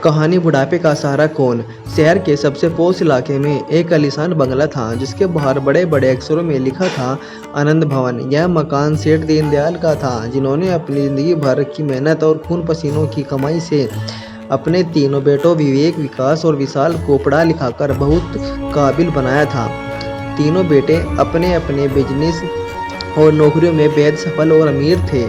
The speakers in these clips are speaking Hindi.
कहानी बुढ़ापे का सहारा कौन। शहर के सबसे पॉश इलाके में एक आलीशान बंगला था जिसके बाहर बड़े बड़े अक्षरों में लिखा था आनंद भवन। यह मकान सेठ दीनदयाल का था, जिन्होंने अपनी जिंदगी भर की मेहनत और खून पसीनों की कमाई से अपने तीनों बेटों विवेक, विकास और विशाल को पढ़ा लिखाकर बहुत काबिल बनाया था। तीनों बेटे अपने अपने बिजनेस और नौकरियों में बेहद सफल और अमीर थे,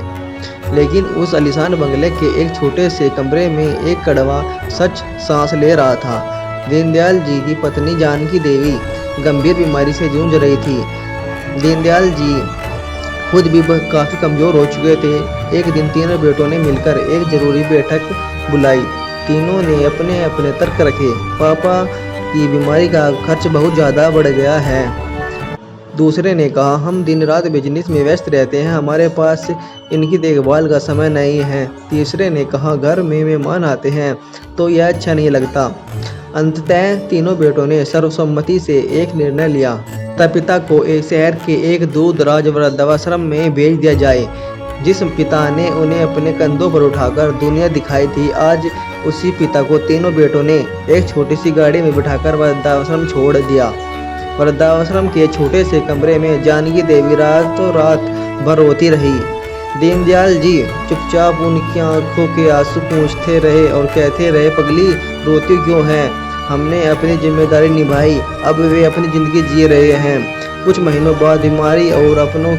लेकिन उस आलीशान बंगले के एक छोटे से कमरे में एक कड़वा सच सांस ले रहा था। दीनदयाल जी की पत्नी जानकी देवी गंभीर बीमारी से जूझ रही थी। दीनदयाल जी खुद भी काफ़ी कमज़ोर हो चुके थे। एक दिन तीनों बेटों ने मिलकर एक ज़रूरी बैठक बुलाई। तीनों ने अपने अपने तर्क रखे। पापा की बीमारी का खर्च बहुत ज़्यादा बढ़ गया है। दूसरे ने कहा, हम दिन रात बिजनेस में व्यस्त रहते हैं, हमारे पास इनकी देखभाल का समय नहीं है। तीसरे ने कहा, घर में मेहमान आते हैं तो यह अच्छा नहीं लगता। अंततः तीनों बेटों ने सर्वसम्मति से एक निर्णय लिया। पिता को एक शहर के एक दूर दराज वृद्धाश्रम में भेज दिया जाए। जिस पिता ने उन्हें अपने कंधों पर उठाकर दुनिया दिखाई थी, आज उसी पिता को तीनों बेटों ने एक छोटी सी गाड़ी में बिठाकर वृद्धाश्रम छोड़ दिया। वृद्धाश्रम के छोटे से कमरे में जानकी देवी रातों रात भर रोती रही। दीनदयाल जी चुपचाप उनकी आंखों के आंसू पोंछते रहे और कहते रहे, पगली रोती क्यों है? हमने अपनी जिम्मेदारी निभाई, अब वे अपनी ज़िंदगी जी रहे हैं। कुछ महीनों बाद बीमारी और अपनों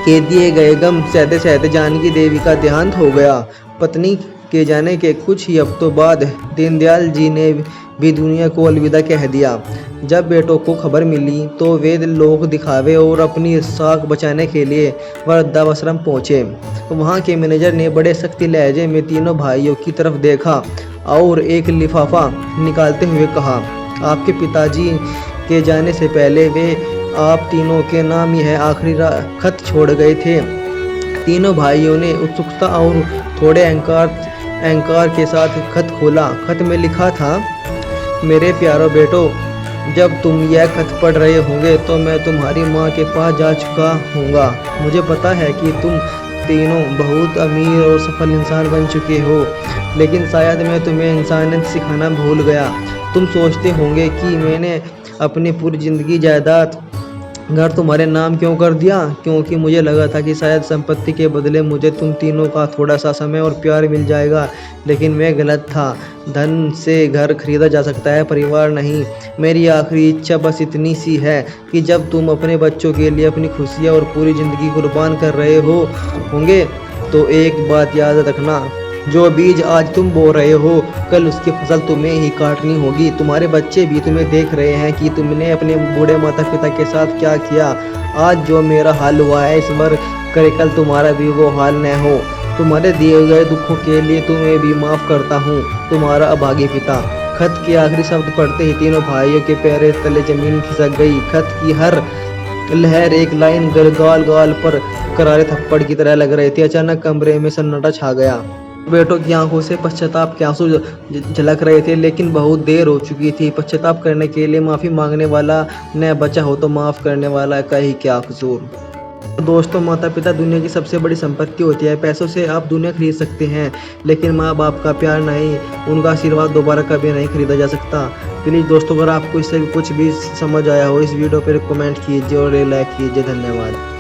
के दिए गए गम सहते सहते जानकी देवी का देहांत हो गया। पत्नी के जाने के कुछ ही हफ्तों बाद दीनदयाल जी ने भी दुनिया को अलविदा कह दिया। जब बेटों को खबर मिली तो वे लोग दिखावे और अपनी साख बचाने के लिए वृद्धाश्रम पहुँचे। वहाँ के मैनेजर ने बड़े सख्ती लहजे में तीनों भाइयों की तरफ देखा और एक लिफाफा निकालते हुए कहा, आपके पिताजी के जाने से पहले वे आप तीनों के नाम यह आखिरी खत छोड़ गए थे। तीनों भाइयों ने उत्सुकता और थोड़े अहंकार के साथ खत खोला। खत में लिखा था, मेरे प्यारों बेटो, जब तुम यह खत पढ़ रहे होंगे तो मैं तुम्हारी माँ के पास जा चुका हूँगा। मुझे पता है कि तुम तीनों बहुत अमीर और सफल इंसान बन चुके हो, लेकिन शायद मैं तुम्हें इंसानियत सिखाना भूल गया। तुम सोचते होंगे कि मैंने अपनी पूरी ज़िंदगी जायदाद घर तुम्हारे नाम क्यों कर दिया, क्योंकि मुझे लगा था कि शायद संपत्ति के बदले मुझे तुम तीनों का थोड़ा सा समय और प्यार मिल जाएगा, लेकिन मैं गलत था। धन से घर खरीदा जा सकता है, परिवार नहीं। मेरी आखिरी इच्छा बस इतनी सी है कि जब तुम अपने बच्चों के लिए अपनी खुशियाँ और पूरी ज़िंदगी कुर्बान कर रहे होंगे तो एक बात याद रखना, जो बीज आज तुम बो रहे हो कल उसकी फसल तुम्हें ही काटनी होगी। तुम्हारे बच्चे भी तुम्हें देख रहे हैं कि तुमने अपने बूढ़े माता पिता के साथ क्या किया। आज जो मेरा हाल हुआ है, इस बार करे कल तुम्हारा भी वो हाल न हो। तुम्हारे दिए गए दुखों के लिए तुम्हें भी माफ़ करता हूँ, तुम्हारा अभागी पिता। खत के आखिरी शब्द पढ़ते ही तीनों भाइयों के पैरों तले जमीन खिसक गई। खत की हर लहर एक लाइन गाल गाल पर करारे थप्पड़ की तरह लग रहे थे। अचानक कमरे में सन्नाटा छा गया। बेटों की आंखों से पश्चाताप के आंसू झलक रहे थे, लेकिन बहुत देर हो चुकी थी। पश्चाताप करने के लिए माफ़ी मांगने वाला न बचा हो तो माफ़ करने वाला का ही क्या कसूर। दोस्तों, माता पिता दुनिया की सबसे बड़ी संपत्ति होती है। पैसों से आप दुनिया खरीद सकते हैं, लेकिन माँ बाप का प्यार नहीं, उनका आशीर्वाद दोबारा कभी नहीं खरीदा जा सकता। प्लीज़ दोस्तों, अगर आपको इससे कुछ भी समझ आया हो, इस वीडियो पर कमेंट कीजिए और लाइक कीजिए। धन्यवाद।